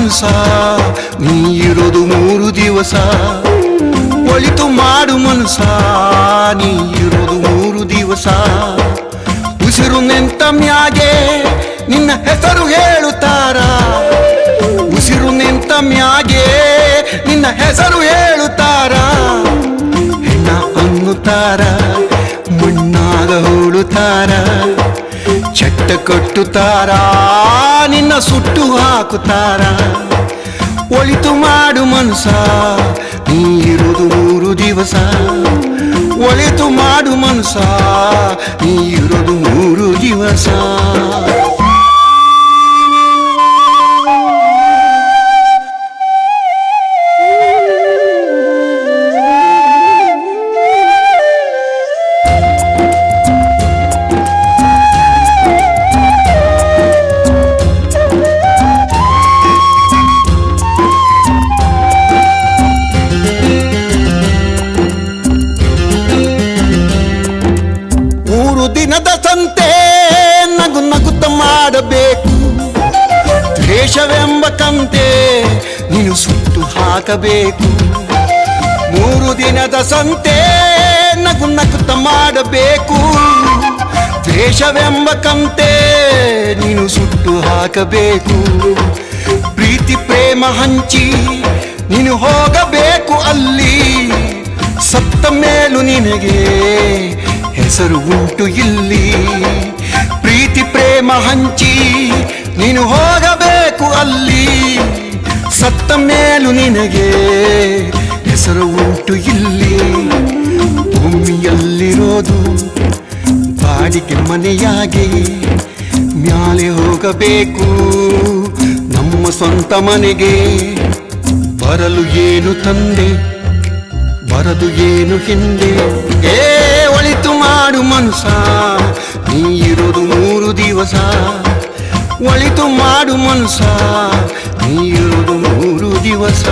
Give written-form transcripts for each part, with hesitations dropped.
ಮನಸ ನೀ ಇರೋದು 3 ದಿವಸ. ಒಳಿತು ಮಾಡು ಮನಸ ನೀ ಇರೋದು 3 ದಿವಸ. ಉಸಿರು ನಿಂತ ಮ್ಯಾಗೆ ನಿನ್ನ ಹೆಸರು ಹೇಳುತ್ತಾರ. ಉಸಿರು ನಿಂತ ಮ್ಯಾಗೆ ನಿನ್ನ ಹೆಸರು ಹೇಳುತ್ತಾರ. ಹೆಣ್ಣ ಅನ್ನುತ್ತಾರ, ಮಣ್ಣಾಗ ಹೂಳುತ್ತಾರ, ಚಟ್ಟ ಕಟ್ಟುತ್ತಾರ, ನಿನ್ನ ಸುಟ್ಟು ಹಾಕುತ್ತಾರ. ಒಳಿತು ಮಾಡು ಮನಸ ನೀ ಇರೋದು 3 ದಿವಸ. ಒಳಿತು ಮಾಡು ಮನಸ ನೀ ಇರೋದು 3 ದಿವಸ. ದಿನದ ಸಂತೆ ನಗು ನಗುತ್ತ ಮಾಡಬೇಕು. ದ್ವೇಷವೆಂಬ ಕಂತೆ ನೀನು ಸುಟ್ಟು ಹಾಕಬೇಕು. 3 ದಿನದ ಸಂತೆ ನಗು ನಗುತ್ತ ಮಾಡಬೇಕು. ದ್ವೇಷವೆಂಬ ಕಂತೆ ನೀನು ಸುಟ್ಟು ಹಾಕಬೇಕು. ಪ್ರೀತಿ ಪ್ರೇಮ ಹಂಚಿ ನೀನು ಹೋಗಬೇಕು ಅಲ್ಲಿ. ಸತ್ತ ಮೇಲೂ ನಿನಗೆ ಹೆಸರು ಉಂಟು ಇಲ್ಲಿ. ಪ್ರೀತಿ ಪ್ರೇಮ ಹಂಚಿ ನೀನು ಹೋಗಬೇಕು ಅಲ್ಲಿ. ಸತ್ತ ಮೇಲೂ ನಿನಗೆ ಹೆಸರು ಉಂಟು ಇಲ್ಲಿ. ಭೂಮಿಯಲ್ಲಿರೋದು ಬಾಡಿಗೆ ಮನೆಯಾಗಿ ಮ್ಯಾಲೆ ಹೋಗಬೇಕು ನಮ್ಮ ಸ್ವಂತ ಮನೆಗೆ. ಬರಲು ಏನು ತಂದೆ, ಬರದು ಏನು ಹಿಂದೆ. ಒಳಿತು ಮಾಡು ಮನಸ ನೀ ಇರೋದು 3 ದಿವಸ. ಒಳಿತು ಮಾಡು ಮನಸ ನೀ ಇರೋದು 3 ದಿವಸ.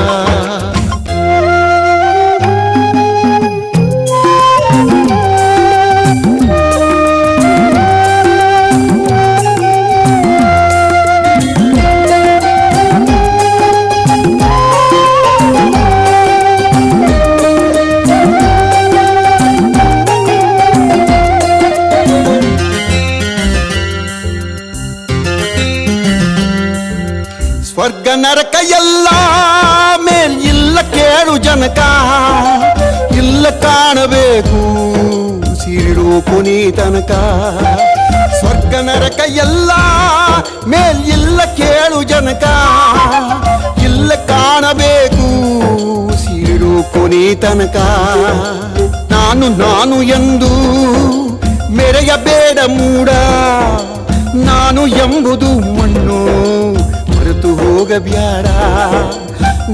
ಸ್ವರ್ಗ ನರಕ ಎಲ್ಲ ಮೇಲ್ ಇಲ್ಲ ಕೇಳು ಜನಕ. ಇಲ್ಲ ಕಾಣಬೇಕು ಸಿರಿರೋ ಕೊನೆ ತನಕ. ಸ್ವರ್ಗ ನರಕ ಎಲ್ಲ ಮೇಲ್ ಇಲ್ಲ ಕೇಳು ಜನಕ. ಇಲ್ಲ ಕಾಣಬೇಕು ಸಿರಿರೋ ಕೊನೆ ತನಕ. ನಾನು ನಾನು ಎಂದು ಮೆರೆಯಬೇಡ ಮೂಡ. ನಾನು ಎಂಬುದು ಮಣ್ಣು ಮರೆತು ಹೋಗಬ್ಯಾಡ.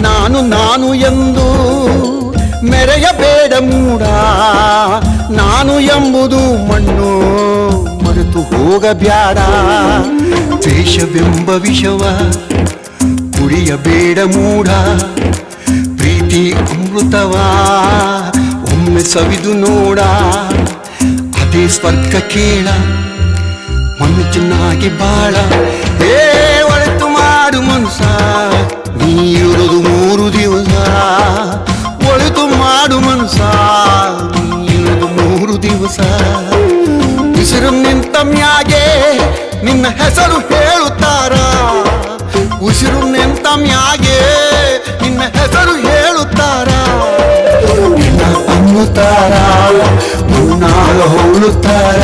ನಾನು ನಾನು ಎಂದು ಮೆರೆಯಬೇಡ ಮೂಡ. ನಾನು ಎಂಬುದು ಮಣ್ಣು ಮರೆತು ಹೋಗಬ್ಯಾಡ. ದ್ವೇಷವೆಂಬ ವಿಷವ ಕುಡಿಯಬೇಡ ಮೂಡ. ಪ್ರೀತಿ ಅಮೃತವ ಒಮ್ಮೆ ಸವಿದು ನೋಡ. ಅದೇ ಸ್ವರ್ಗ ಕೇಳ ಮನುಷ್ಯನಾಗಿ ಬಾಳ. ಒಳಿತು ಮಾಡು ಮನಸ ನೀ ಇರೋದು 3 ದಿವಸ. ಒಳಿತು ಮಾಡು ಮನಸ ನೀ ಇರೋದು 3 ದಿವಸ. ಉಸಿರು ನಿಂತ ಮ್ಯಾಗೆ ನಿನ್ನ ಹೆಸರು ಹೇಳುತ್ತಾರ. ಉಸಿರು ನಿಂತ ಮ್ಯಾಗೆ ನಿನ್ನ ಹೆಸರು ಹೇಳುತ್ತಾರ. ನಿನ್ನ ಅನ್ನುತ್ತಾರ, ಮುನ್ನಾಗ ಹೋಳುತ್ತಾರ,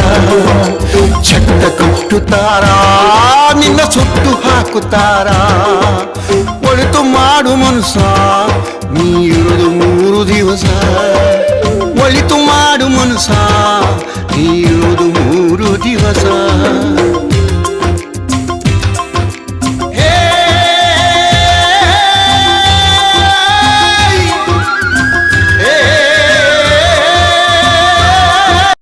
ಚಟ್ಟ ಕಟ್ಟುತ್ತಾರ, ನಿನ್ನ ಸುಟ್ಟು ಹಾಕುತ್ತಾರ. ಒಳಿತು ಮಾಡು ಮನಸ ನೀ ಇರೋದು 3 ದಿವಸ. ಒಳಿತು ಮಾಡು ಮನಸ ನೀ ಇರೋದು 3 ದಿವಸ.